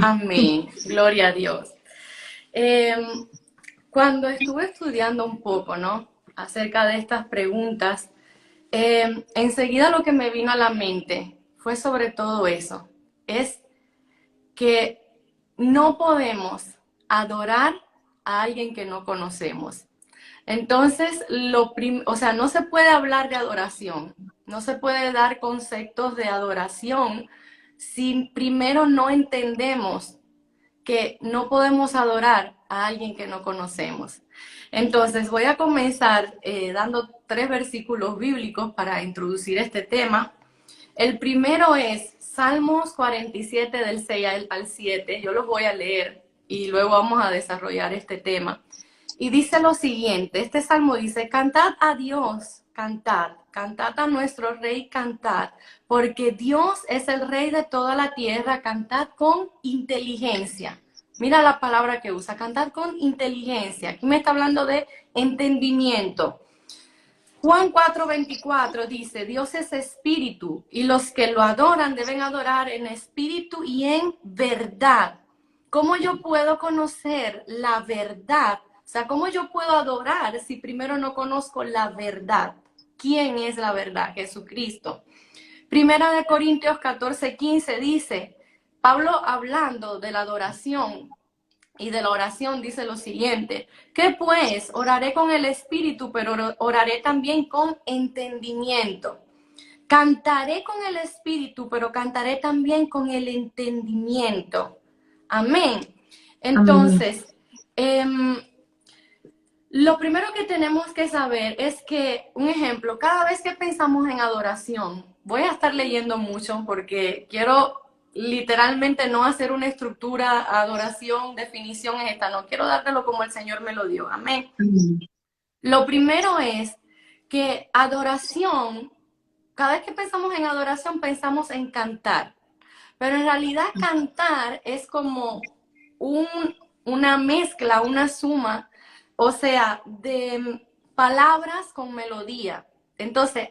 Amén. Gloria a Dios. Cuando estuve estudiando un poco, ¿no? Acerca de estas preguntas, enseguida lo que me vino a la mente fue sobre todo eso. Es que no podemos adorar a alguien que no conocemos. Entonces, o sea, no se puede hablar de adoración, no se puede dar conceptos de adoración si primero no entendemos que no podemos adorar a alguien que no conocemos. Entonces, voy a comenzar dando 3 versículos bíblicos para introducir este tema. El primero es Salmos 47 del 6 al 7. Yo los voy a leer y luego vamos a desarrollar este tema. Y dice lo siguiente, este salmo dice, cantad a Dios, cantad a nuestro Rey, cantad, porque Dios es el Rey de toda la tierra, cantad con inteligencia. Mira la palabra que usa, cantad con inteligencia. Aquí me está hablando de entendimiento. Juan 4:24 dice, Dios es espíritu y los que lo adoran deben adorar en espíritu y en verdad. ¿Cómo yo puedo conocer la verdad? O sea, ¿cómo yo puedo adorar si primero no conozco la verdad? ¿Quién es la verdad? Jesucristo. Primera de Corintios 14:15 dice, Pablo hablando de la adoración y de la oración dice lo siguiente, que pues oraré con el espíritu, pero oraré también con entendimiento. Cantaré con el espíritu, pero cantaré también con el entendimiento. Amén. Amén. Entonces, lo primero que tenemos que saber es que, un ejemplo, cada vez que pensamos en adoración, voy a estar leyendo mucho porque quiero literalmente no hacer una estructura, adoración, definición es esta, no quiero dártelo como el Señor me lo dio. Amén. Amén. Lo primero es que adoración, cada vez que pensamos en adoración, pensamos en cantar. Pero en realidad cantar es como un, una mezcla, una suma, o sea, de palabras con melodía. Entonces,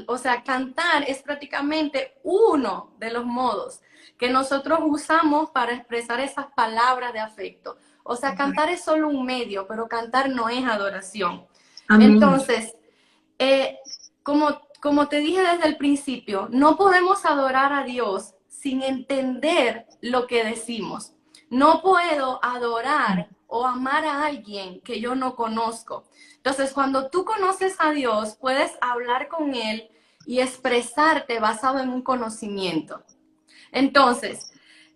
o sea, cantar es prácticamente uno de los modos que nosotros usamos para expresar esas palabras de afecto. O sea, cantar es solo un medio, pero cantar no es adoración. Amén. Entonces, eh, como te dije desde el principio, no podemos adorar a Dios sin entender lo que decimos. No puedo adorar o amar a alguien que yo no conozco. Entonces, cuando tú conoces a Dios, puedes hablar con Él y expresarte basado en un conocimiento. Entonces,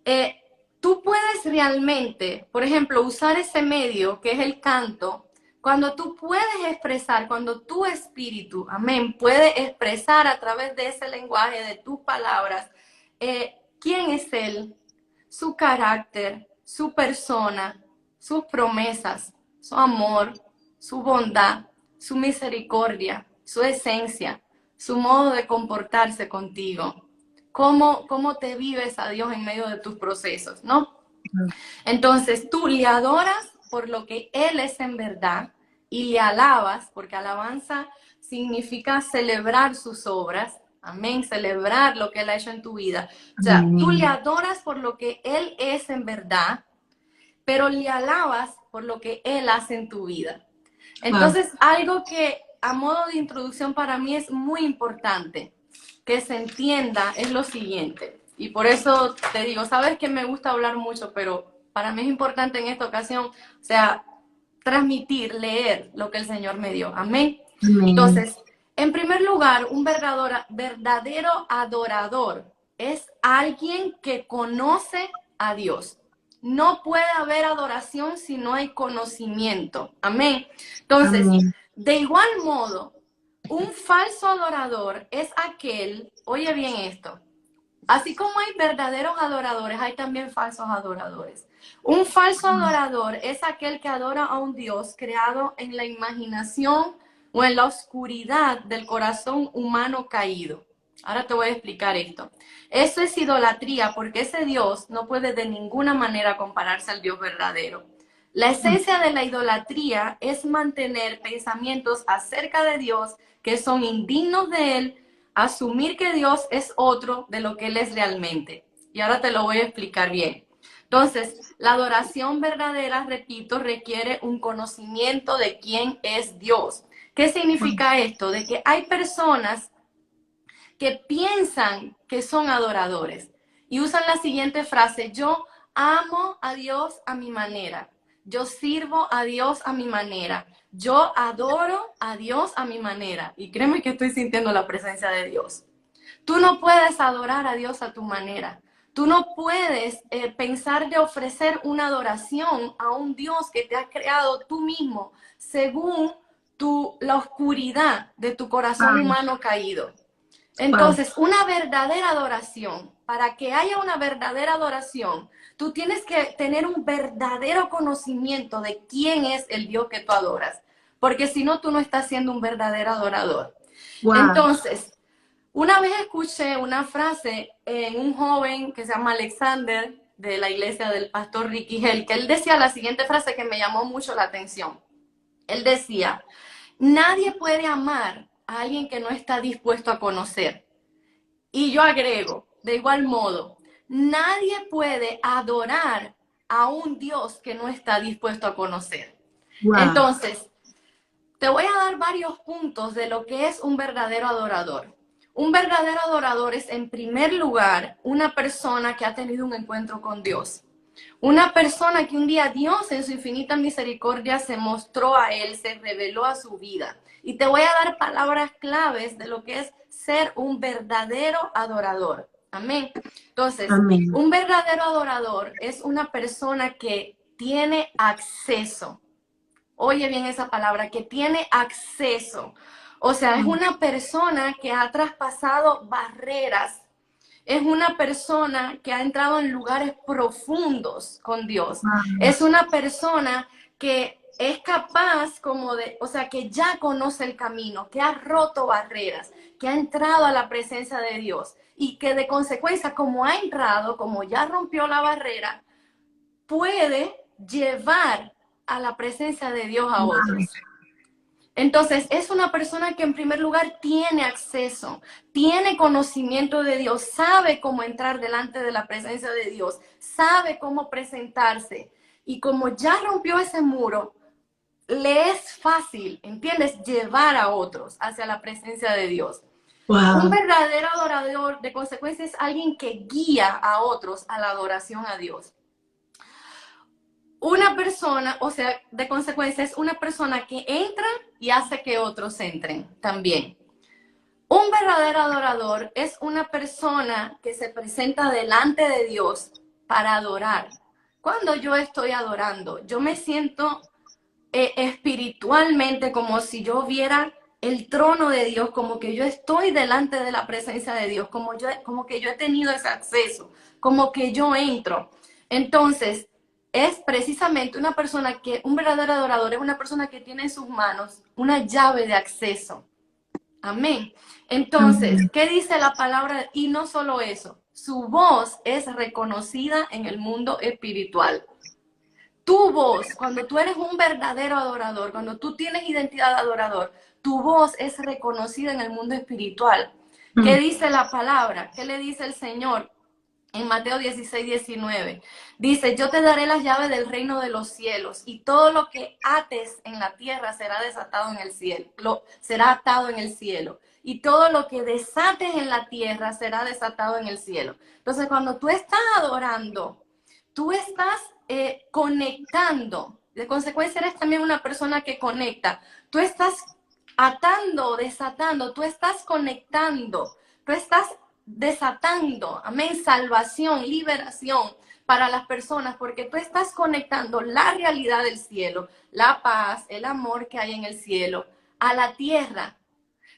eh, tú puedes realmente, por ejemplo, usar ese medio que es el canto, cuando tú puedes expresar, cuando tu espíritu, amén, puede expresar a través de ese lenguaje, de tus palabras, quién es Él, su carácter, su persona, sus promesas, su amor, su bondad, su misericordia, su esencia, su modo de comportarse contigo. Cómo te vives a Dios en medio de tus procesos, ¿no? Entonces tú le adoras por lo que Él es en verdad y le alabas, porque alabanza significa celebrar sus obras, amén, celebrar lo que Él ha hecho en tu vida. O sea, tú le Amén. adoras por lo que Él es en verdad, pero le alabas por lo que Él hace en tu vida. Wow. Entonces, algo que a modo de introducción para mí es muy importante que se entienda es lo siguiente. Y por eso te digo, sabes que me gusta hablar mucho, pero para mí es importante en esta ocasión, o sea, transmitir, leer lo que el Señor me dio. Amén. Amén. Entonces, en primer lugar, un verdadero adorador es alguien que conoce a Dios. No puede haber adoración si no hay conocimiento. Amén. Entonces, Amén. de igual modo, un falso adorador es aquel, oye bien esto, así como hay verdaderos adoradores, hay también falsos adoradores. Un falso adorador es aquel que adora a un Dios creado en la imaginación o en la oscuridad del corazón humano caído. Ahora te voy a explicar esto. Eso es idolatría porque ese Dios no puede de ninguna manera compararse al Dios verdadero. La esencia de la idolatría es mantener pensamientos acerca de Dios que son indignos de Él, asumir que Dios es otro de lo que Él es realmente. Y ahora te lo voy a explicar bien. Entonces, la adoración verdadera, repito, requiere un conocimiento de quién es Dios. ¿Qué significa esto? De que hay personas que piensan que son adoradores y usan la siguiente frase: yo amo a Dios a mi manera, yo sirvo a Dios a mi manera, yo adoro a Dios a mi manera. Y créeme que estoy sintiendo la presencia de Dios. Tú no puedes adorar a Dios a tu manera. Tú no puedes pensar de ofrecer una adoración a un Dios que te ha creado tú mismo según la oscuridad de tu corazón Wow, humano caído. wow, Entonces, una verdadera adoración, para que haya una verdadera adoración, tú tienes que tener un verdadero conocimiento de quién es el Dios que tú adoras, porque si no, tú no estás siendo un verdadero adorador. wow. Entonces, una vez escuché una frase en un joven que se llama Alexander, de la iglesia del pastor Ricky Hell, que él decía la siguiente frase que me llamó mucho la atención. Él decía: nadie puede amar a alguien que no está dispuesto a conocer. Y yo agrego, de igual modo, nadie puede adorar a un Dios que no está dispuesto a conocer. Wow. Entonces, te voy a dar varios puntos de lo que es un verdadero adorador. Un verdadero adorador es, en primer lugar, una persona que ha tenido un encuentro con Dios. Una persona que un día Dios en su infinita misericordia se mostró a él, se reveló a su vida. Y te voy a dar palabras claves de lo que es ser un verdadero adorador. Amén. Entonces, Amén. un verdadero adorador es una persona que tiene acceso. Oye bien esa palabra, que tiene acceso. O sea, es una persona que ha traspasado barreras, es una persona que ha entrado en lugares profundos con Dios. Wow. Es una persona que es capaz como de, o sea, que ya conoce el camino, que ha roto barreras, que ha entrado a la presencia de Dios y que de consecuencia, como ha entrado, como ya rompió la barrera, puede llevar a la presencia de Dios a Wow. otros. Entonces, es una persona que en primer lugar tiene acceso, tiene conocimiento de Dios, sabe cómo entrar delante de la presencia de Dios, sabe cómo presentarse. Y como ya rompió ese muro, le es fácil, ¿entiendes?, llevar a otros hacia la presencia de Dios. Un Wow. verdadero adorador, de consecuencia, es alguien que guía a otros a la adoración a Dios. Una persona, o sea, de consecuencia, es una persona que entra y hace que otros entren también. Un verdadero adorador es una persona que se presenta delante de Dios para adorar. Cuando yo estoy adorando, yo me siento espiritualmente como si yo viera el trono de Dios, como que yo estoy delante de la presencia de Dios, como que yo he tenido ese acceso, como que yo entro. Entonces, es precisamente una persona que, un verdadero adorador es una persona que tiene en sus manos una llave de acceso. Amén. Entonces, Amén. ¿qué dice la palabra? Y no solo eso, su voz es reconocida en el mundo espiritual. Tu voz, cuando tú eres un verdadero adorador, cuando tú tienes identidad de adorador, tu voz es reconocida en el mundo espiritual. ¿Qué Mm. dice la palabra? ¿Qué le dice el Señor? En Mateo 16:19 dice: yo te daré las llaves del reino de los cielos, y todo lo que ates en la tierra será desatado en el cielo, será atado en el cielo, y todo lo que desates en la tierra será desatado en el cielo. Entonces, cuando tú estás adorando, tú estás conectando. De consecuencia, eres también una persona que conecta. Tú estás atando, desatando, tú estás conectando, tú estás desatando, amén, salvación, liberación para las personas, porque tú estás conectando la realidad del cielo, la paz, el amor que hay en el cielo, a la tierra.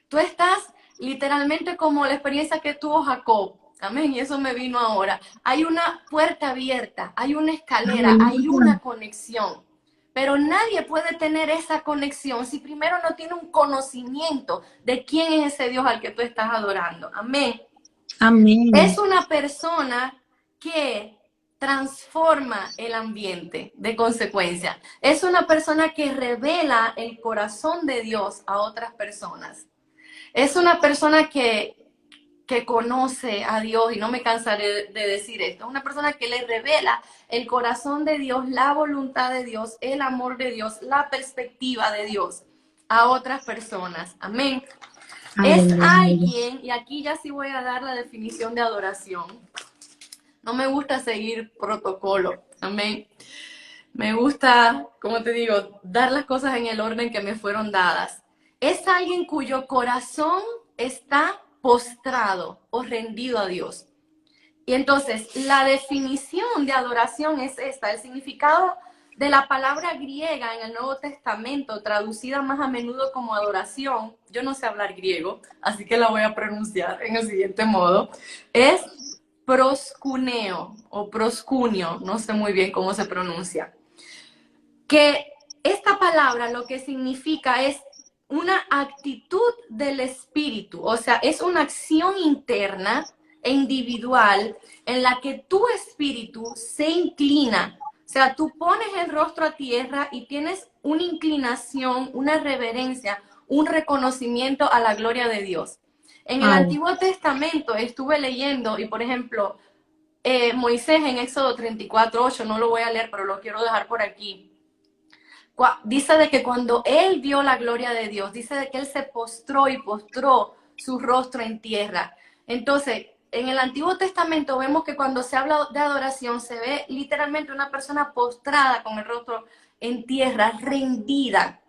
Tú estás literalmente como la experiencia que tuvo Jacob. Amén, y eso me vino ahora. Hay una puerta abierta, hay una escalera, hay Aleluya. una conexión. Pero nadie puede tener esa conexión si primero no tiene un conocimiento de quién es ese Dios al que tú estás adorando. Amén. Es Amén. una persona que transforma el ambiente de consecuencia. Es una persona que revela el corazón de Dios a otras personas. Es una persona que conoce a Dios, y no me cansaré de decir esto, es una persona que le revela el corazón de Dios, la voluntad de Dios, el amor de Dios, la perspectiva de Dios a otras personas. Amén. Es Aleluya. alguien, y aquí ya sí voy a dar la definición de adoración. No me gusta seguir protocolo. Amén. Me gusta, como te digo, dar las cosas en el orden que me fueron dadas. Es alguien cuyo corazón está postrado o rendido a Dios. Y entonces, la definición de adoración es esta. El significado de la palabra griega en el Nuevo Testamento, traducida más a menudo como adoración, yo no sé hablar griego, así que la voy a pronunciar en el siguiente modo, es proskuneo o proscunio, no sé muy bien cómo se pronuncia. Que esta palabra lo que significa es una actitud del espíritu, o sea, es una acción interna e individual en la que tu espíritu se inclina. O sea, tú pones el rostro a tierra y tienes una inclinación, una reverencia, un reconocimiento a la gloria de Dios. En el Wow. Antiguo Testamento estuve leyendo y, por ejemplo, Moisés en Éxodo 34:8, no lo voy a leer, pero lo quiero dejar por aquí. Dice de que cuando él vio la gloria de Dios, dice de que él se postró y postró su rostro en tierra. Entonces, en el Antiguo Testamento vemos que cuando se habla de adoración, se ve literalmente una persona postrada con el rostro en tierra, rendida.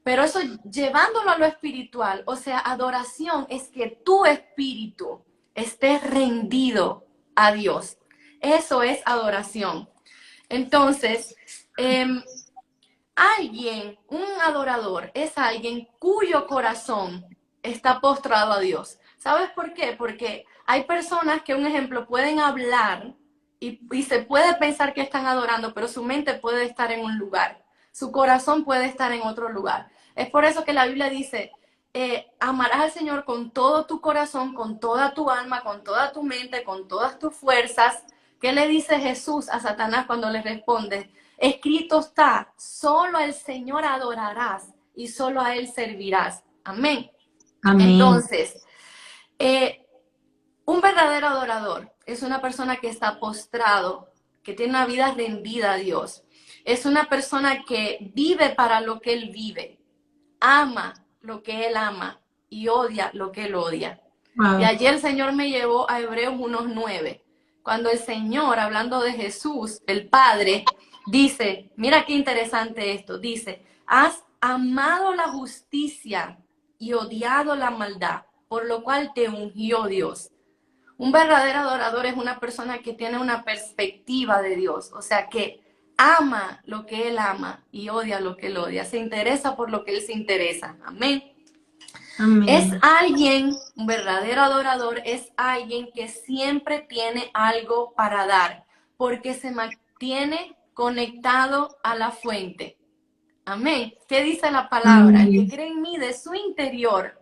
Pero eso llevándolo a lo espiritual, o sea, adoración es que tu espíritu esté rendido a Dios. Eso es adoración. Entonces, alguien, un adorador, es alguien cuyo corazón está postrado a Dios. ¿Sabes por qué? Porque hay personas que, un ejemplo, pueden hablar y se puede pensar que están adorando, pero su mente puede estar en un lugar. Su corazón puede estar en otro lugar. Es por eso que la Biblia dice, amarás al Señor con todo tu corazón, con toda tu alma, con toda tu mente, con todas tus fuerzas. ¿Qué le dice Jesús a Satanás cuando le responde? Escrito está, solo al Señor adorarás y solo a Él servirás. Amén. Amén. Entonces, un verdadero adorador es una persona que está postrado, que tiene una vida rendida a Dios. Es una persona que vive para lo que Él vive, ama lo que Él ama y odia lo que Él odia. Y Wow. ayer el Señor me llevó a Hebreos 1:9, cuando el Señor, hablando de Jesús, el Padre, dice, mira qué interesante esto, dice, has amado la justicia y odiado la maldad, por lo cual te ungió Dios. Un verdadero adorador es una persona que tiene una perspectiva de Dios, o sea, que ama lo que Él ama y odia lo que Él odia, se interesa por lo que Él se interesa. Amén. Es Amén. alguien, un verdadero adorador, es alguien que siempre tiene algo para dar, porque se mantiene conectado a la fuente. Amén. ¿Qué dice la palabra? El que Amén. cree en mí, de su interior,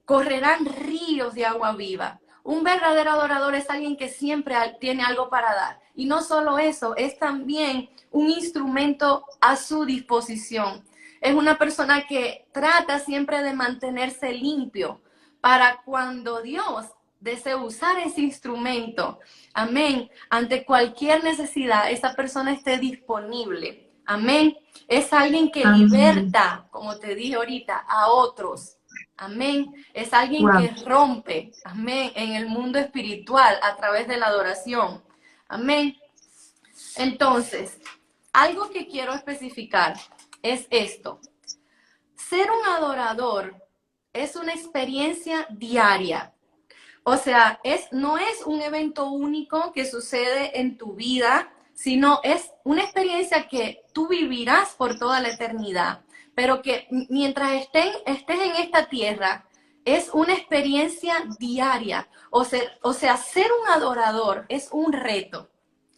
correrán ríos de agua viva. Un verdadero adorador es alguien que siempre tiene algo para dar. Y no solo eso, es también un instrumento a su disposición. Es una persona que trata siempre de mantenerse limpio para cuando Dios desee usar ese instrumento, amén, ante cualquier necesidad, esa persona esté disponible. Amén. Es alguien que Amén. liberta, como te dije ahorita, a otros. Amén. Es alguien Wow. que rompe, amén, en el mundo espiritual a través de la adoración. Amén. Entonces, algo que quiero especificar es esto. Ser un adorador es una experiencia diaria. O sea, no es un evento único que sucede en tu vida, sino es una experiencia que tú vivirás por toda la eternidad. Pero que mientras estés en esta tierra, es una experiencia diaria. O sea, ser un adorador es un reto.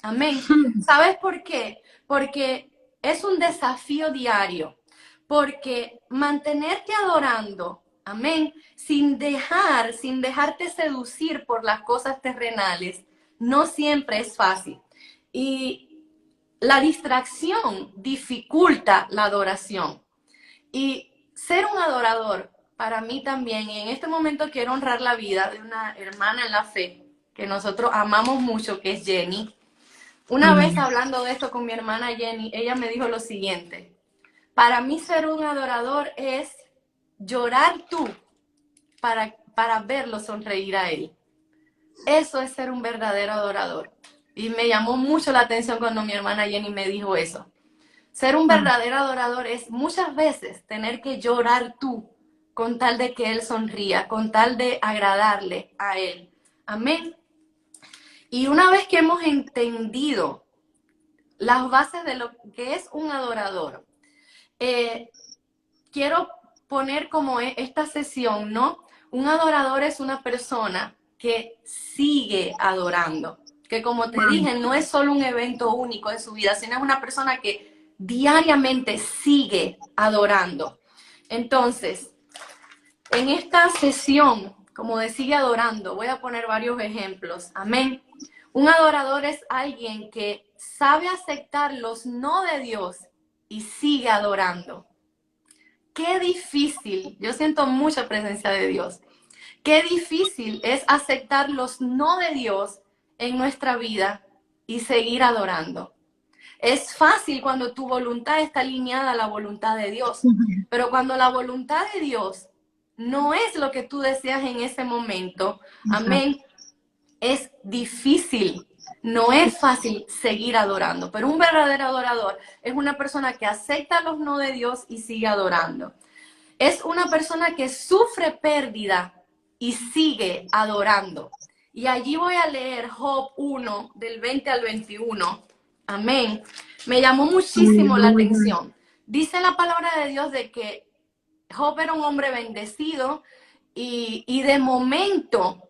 Amén. ¿Sabes por qué? Porque es un desafío diario. Porque mantenerte adorando, amén, sin dejarte seducir por las cosas terrenales, no siempre es fácil. Y la distracción dificulta la adoración. Y ser un adorador para mí también, y en este momento quiero honrar la vida de una hermana en la fe que nosotros amamos mucho, que es Jenny. Una vez Amén. hablando de esto con mi hermana Jenny, ella me dijo lo siguiente: para mí ser un adorador es llorar tú para verlo sonreír a él. Eso es ser un verdadero adorador. Y me llamó mucho la atención cuando mi hermana Jenny me dijo eso. Ser un Ah, verdadero adorador es muchas veces tener que llorar tú con tal de que Él sonría, con tal de agradarle a Él. Amén. Y una vez que hemos entendido las bases de lo que es un adorador, quiero poner como esta sesión, ¿no? Un adorador es una persona que sigue adorando, que como te wow. dije, no es solo un evento único en su vida, sino es una persona que diariamente sigue adorando. Entonces, en esta sesión, como de sigue adorando, voy a poner varios ejemplos. Amén. Un adorador es alguien que sabe aceptar los no de Dios y sigue adorando. Qué difícil, yo siento mucha presencia de Dios. Qué difícil es aceptar los no de Dios en nuestra vida y seguir adorando. Es fácil cuando tu voluntad está alineada a la voluntad de Dios, pero cuando la voluntad de Dios no es lo que tú deseas en ese momento, Exacto. amén, es difícil, no es fácil seguir adorando, pero un verdadero adorador es una persona que acepta los no de Dios y sigue adorando. Es una persona que sufre pérdida y sigue adorando. Y allí voy a leer Job 1, del 20 al 21. Amén. Me llamó muchísimo la Aleluya. atención. Dice la palabra de Dios de que Job era un hombre bendecido y de momento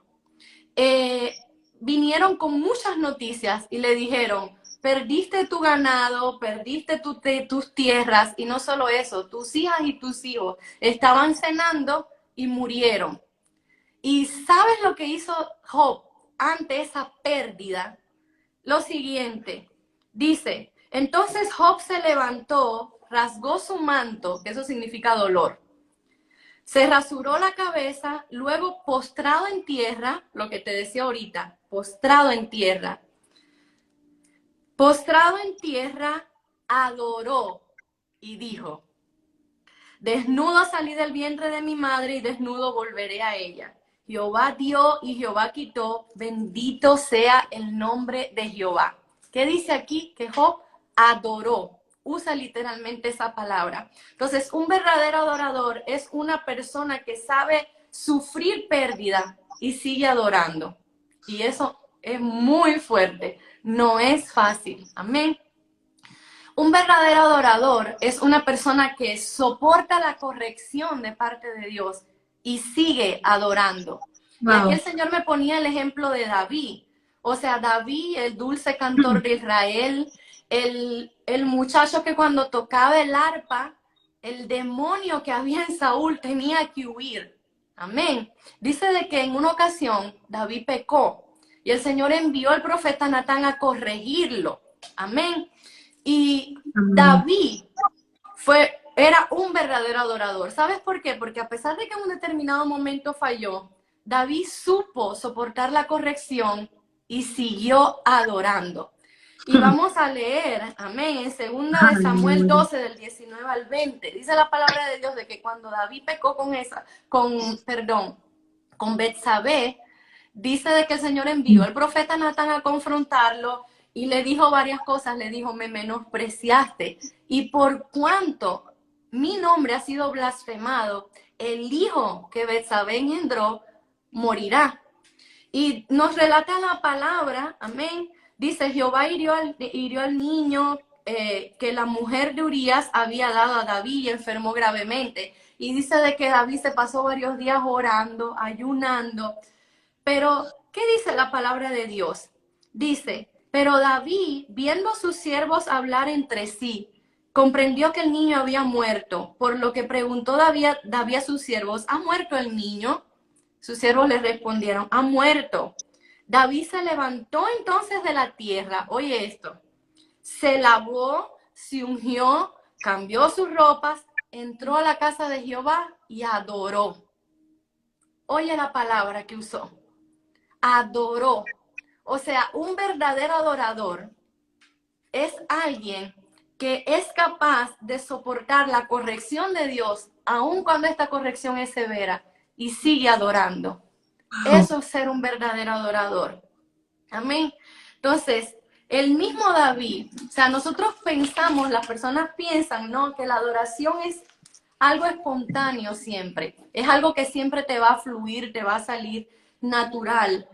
eh, vinieron con muchas noticias y le dijeron: perdiste tu ganado, perdiste tus tierras, y no solo eso, tus hijas y tus hijos estaban cenando y murieron. ¿Y sabes lo que hizo Job ante esa pérdida? Lo siguiente, dice: entonces Job se levantó, rasgó su manto, que eso significa dolor, se rasuró la cabeza, luego postrado en tierra, lo que te decía ahorita, postrado en tierra, adoró y dijo: desnudo salí del vientre de mi madre y desnudo volveré a ella. Jehová dio y Jehová quitó, bendito sea el nombre de Jehová. ¿Qué dice aquí? Que Job adoró. Usa literalmente esa palabra. Entonces, un verdadero adorador es una persona que sabe sufrir pérdida y sigue adorando. Y eso es muy fuerte. No es fácil. Amén. Un verdadero adorador es una persona que soporta la corrección de parte de Dios y sigue adorando. Y aquí el Wow. Señor me ponía el ejemplo de David. O sea, David, el dulce cantor de Israel, el muchacho que cuando tocaba el arpa, el demonio que había en Saúl tenía que huir. Amén. Dice de que en una ocasión David pecó y el Señor envió al profeta Natán a corregirlo. Amén. Y Amén. David era un verdadero adorador. ¿Sabes por qué? Porque a pesar de que en un determinado momento falló, David supo soportar la corrección y siguió adorando. Y vamos a leer, amén, en segunda de Samuel Aleluya. 12, del 19 al 20. Dice la palabra de Dios de que cuando David pecó con Betsabé, dice de que el Señor envió al profeta Natán a confrontarlo y le dijo varias cosas. Le dijo: me menospreciaste, y por cuanto mi nombre ha sido blasfemado, el hijo que Betsabé engendró morirá. Y nos relata la palabra, amén. Dice: Jehová hirió al niño que la mujer de Urías había dado a David y enfermó gravemente. Y dice de que David se pasó varios días orando, ayunando. Pero, ¿qué dice la palabra de Dios? Dice: pero David, viendo a sus siervos hablar entre sí, comprendió que el niño había muerto, por lo que preguntó David a sus siervos: ¿ha muerto el niño? Sus siervos le respondieron: ha muerto. David se levantó entonces de la tierra, oye esto, se lavó, se ungió, cambió sus ropas, entró a la casa de Jehová y adoró. oye la palabra que usó, adoró. O sea, un verdadero adorador es alguien que es capaz de soportar la corrección de Dios, aun cuando esta corrección es severa, y sigue adorando. Wow. Eso es ser un verdadero adorador. Amén. Entonces, el mismo David, o sea, nosotros pensamos, las personas piensan, ¿no? Que la adoración es algo espontáneo siempre. Es algo que siempre te va a fluir, te va a salir natural.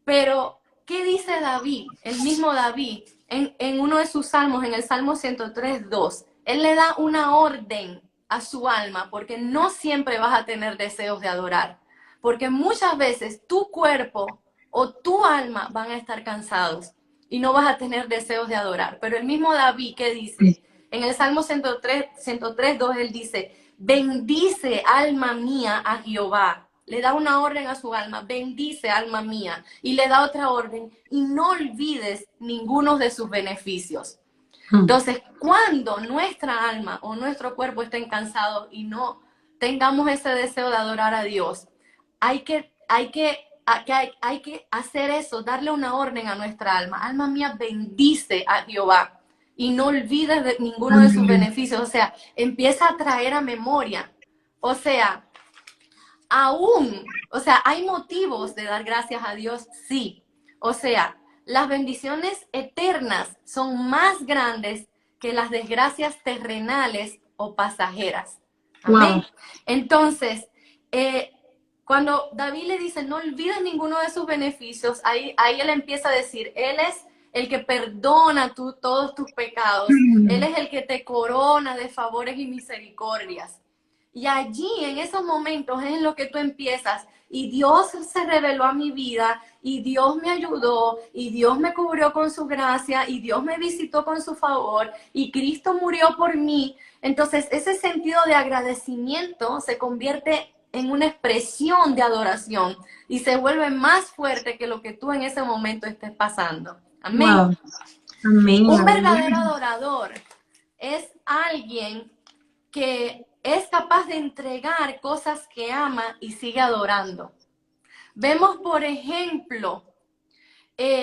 Pero, ¿qué dice David? El mismo David, en uno de sus salmos, en el Salmo 103:2, él le da una orden a su alma, porque no siempre vas a tener deseos de adorar. Porque muchas veces tu cuerpo o tu alma van a estar cansados y no vas a tener deseos de adorar. Pero el mismo David, ¿qué dice? En el Salmo 103:2, él dice, bendice alma mía a Jehová. Le da una orden a su alma, bendice alma mía, y le da otra orden, y no olvides ninguno de sus beneficios. Entonces, cuando nuestra alma o nuestro cuerpo estén cansados y no tengamos ese deseo de adorar a Dios, hay que hacer eso, darle una orden a nuestra alma. Alma mía, bendice a Jehová y no olvides de ninguno de sus Amén. beneficios. O sea, empieza a traer a memoria. O sea, o sea, hay motivos de dar gracias a Dios, sí. O sea, las bendiciones eternas son más grandes que las desgracias terrenales o pasajeras. Wow. Amén. Entonces, cuando David le dice, no olvides ninguno de sus beneficios, ahí él empieza a decir, él es el que perdona todos tus pecados, él es el que te corona de favores y misericordias. Y allí, en esos momentos, es en lo que tú empiezas. Y Dios se reveló a mi vida, y Dios me ayudó, y Dios me cubrió con su gracia, y Dios me visitó con su favor, y Cristo murió por mí. Entonces, ese sentido de agradecimiento se convierte en una expresión de adoración y se vuelve más fuerte que lo que tú en ese momento estés pasando. Amén. Wow. Amén. Un verdadero Aleluya. adorador es alguien que es capaz de entregar cosas que ama y sigue adorando. Vemos, por ejemplo,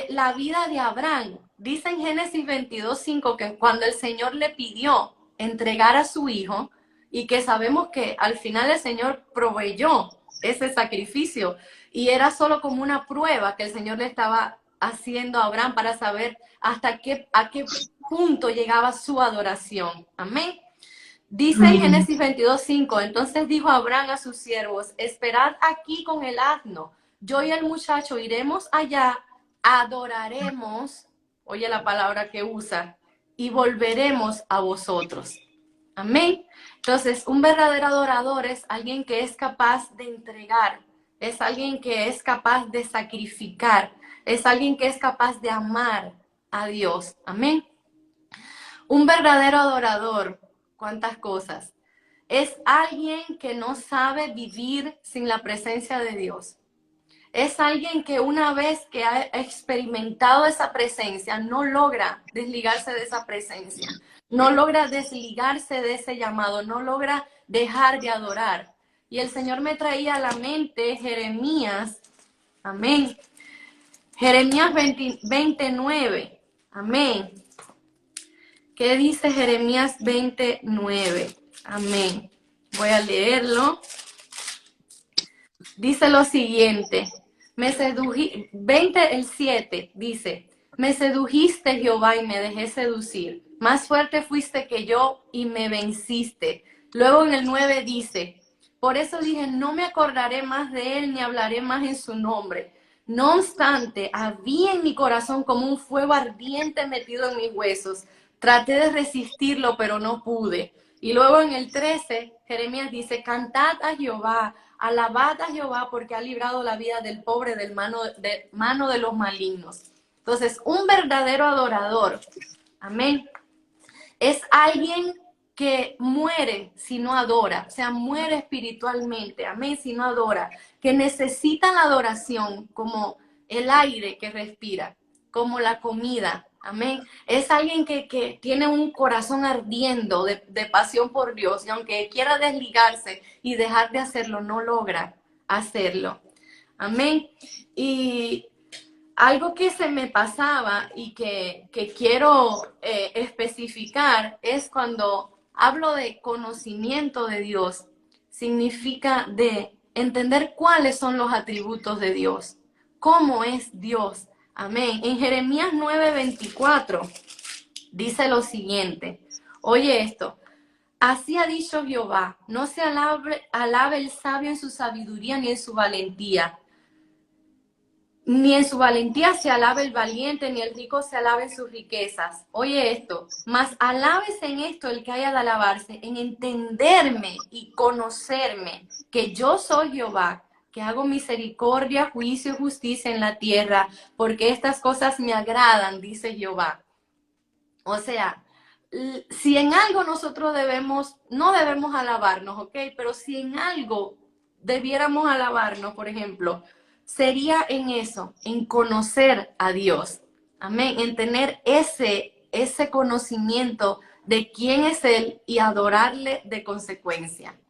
la vida de Abraham. Dice en Génesis 22:5 que cuando el Señor le pidió entregar a su hijo, y que sabemos que al final el Señor proveyó ese sacrificio, y era solo como una prueba que el Señor le estaba haciendo a Abraham para saber a qué punto llegaba su adoración. Amén. Dice en Amén. Génesis 22:5, entonces dijo Abraham a sus siervos, esperad aquí con el asno, yo y el muchacho iremos allá, adoraremos, oye la palabra que usa, y volveremos a vosotros. Amén. Entonces, un verdadero adorador es alguien que es capaz de entregar, es alguien que es capaz de sacrificar, es alguien que es capaz de amar a Dios. Amén. Un verdadero adorador, ¿cuántas cosas? Es alguien que no sabe vivir sin la presencia de Dios. Es alguien que una vez que ha experimentado esa presencia, no logra desligarse de esa presencia. No logra desligarse de ese llamado, no logra dejar de adorar. Y el Señor me traía a la mente Jeremías, amén. Jeremías 29, amén. ¿Qué dice Jeremías 29? Amén. Voy a leerlo. Dice lo siguiente. Me sedujiste, 20, el 7, dice, me sedujiste, Jehová, y me dejé seducir. Más fuerte fuiste que yo y me venciste. Luego en el 9 dice, por eso dije, no me acordaré más de él ni hablaré más en su nombre. No obstante, había en mi corazón como un fuego ardiente metido en mis huesos. Traté de resistirlo, pero no pude. Y luego en el 13, Jeremías dice, cantad a Jehová, alabad a Jehová porque ha librado la vida del pobre de mano de los malignos. Entonces, un verdadero adorador, amén, es alguien que muere si no adora, o sea, muere espiritualmente, amén, si no adora, que necesita la adoración como el aire que respira, como la comida, amén. Es alguien que tiene un corazón ardiendo de pasión por Dios, y aunque quiera desligarse y dejar de hacerlo, no logra hacerlo. Amén. Y algo que se me pasaba y que quiero especificar es cuando hablo de conocimiento de Dios, significa de entender cuáles son los atributos de Dios, cómo es Dios. Amén. En Jeremías 9:24 dice lo siguiente, oye esto, así ha dicho Jehová, no se alabe el sabio en su sabiduría ni en su valentía, ni en su valentía se alabe el valiente, ni el rico se alabe en sus riquezas. Oye esto, mas alabes en esto el que haya de alabarse, en entenderme y conocerme, que yo soy Jehová, que hago misericordia, juicio y justicia en la tierra, porque estas cosas me agradan, dice Jehová. O sea, si en algo nosotros no debemos alabarnos, ¿ok? Pero si en algo debiéramos alabarnos, por ejemplo, sería en eso, en conocer a Dios. Amén. En tener ese conocimiento de quién es Él y adorarle de consecuencia.